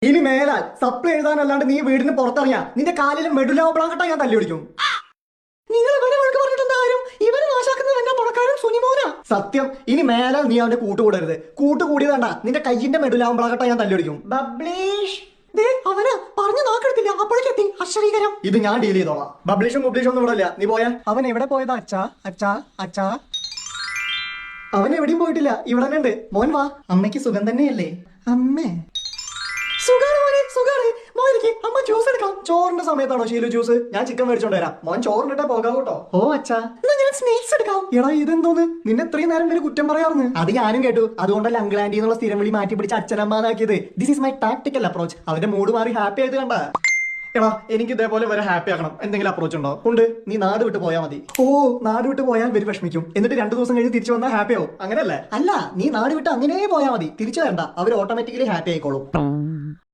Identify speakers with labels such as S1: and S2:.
S1: ഇനി മേലാൽ സപ്ലൈ എഴുതാനല്ലാണ്ട് നീ വീടിന് പുറത്തിറങ്ങിയാ നിന്റെ കാലിലും മെഡുലാവളാകട്ട ഞാൻ തല്ലി പിടിക്കും. നിങ്ങൾ ഇവനെ വഴക്ക് പറഞ്ഞിട്ട് എന്താ കാര്യം? ഇവനെ നാശാക്കുന്നത് എന്റെ പണക്കാരൻ സുനിമോനാ. സത്യം, ഇനി മേലാൽ നീ അവന്റെ കൂട്ടുകൂടരുത്. കൂട്ടുകൂടിയതാണ്ട നിന്റെ കയ്യിന്റെ മെഡുലാവളാകട്ട ഞാൻ തല്ലി പിടിക്കും. ബബ്ലീഷ് അവന് പറഞ്ഞു നോക്കെടുത്തില്ല, അപ്പോഴേക്കെത്തി അശ്വരീകരം. ഇത് ഞാൻ ഡീൽ ചെയ്തോളാം. ബബ്ലീഷും മുബ്ലീഷും ഒന്നും ഇവിടെ ഇല്ല. നീ പോയാ. അവൻ എവിടെ പോയതാ? അച്ഛാ അച്ഛാ അച്ഛാ. അവൻ എവിടെയും പോയിട്ടില്ല, ഇവിടെ തന്നെ ഉണ്ട്. മോൻ വാ. അമ്മയ്ക്ക് സുഖം തന്നെയല്ലേ? അമ്മേ സുഖാണ് മോനെ, സുഖാണ്. മോനിക്ക് അമ്മ ജ്യൂസ് എടുക്കാം. ചോറിന്റെ സമയത്താണോ ശീലു ജ്യൂസ്? ഞാൻ ചിക്കൻ മേടിച്ചോണ്ട് വരാം. മോൻ ചോറിനിട്ടേ പോകാം കേട്ടോ. ഓ അച്ഛാ, എന്നാ ഞാൻ സ്നേക്സ് എടുക്കാം. എടാ ഇതെന്തോന്ന്, നിന്നെ ഇത്രയും നേരം വരെ കുറ്റം പറയാറുന്നു. അത് ഞാനും കേട്ടു. അതുകൊണ്ടല്ല അങ്കിൾ ആന്റി എന്നുള്ള സ്ഥിരം വിളി മാറ്റി പിടിച്ച് അച്ഛനമ്മന്നാക്കിയത്. This is my tactical approach. അവന്റെ മൂഡ് മാറി ഹാപ്പി ആയത് കണ്ട. എടാ എനിക്ക് ഇതേപോലെ വരെ ഹാപ്പി ആക്കണം. എന്തെങ്കിലും അപ്രോച്ച് ഉണ്ടോ? ഉണ്ട്. നീ നാട് വിട്ട് പോയാൽ മതി. ഓ, നാട് വിട്ട് പോയാൽ വരി വിഷമിക്കും, എന്നിട്ട് 2 ദിവസം കഴിഞ്ഞ് തിരിച്ചു വന്നാൽ ഹാപ്പി ആവും. അങ്ങനെയല്ലേ? അല്ല, നീ നാട് വിട്ട് അങ്ങനെ പോയാൽ മതി. തിരിച്ചു വരണ്ട, അവർ ഓട്ടോമാറ്റിക്കലി ഹാപ്പി ആയിക്കോളും.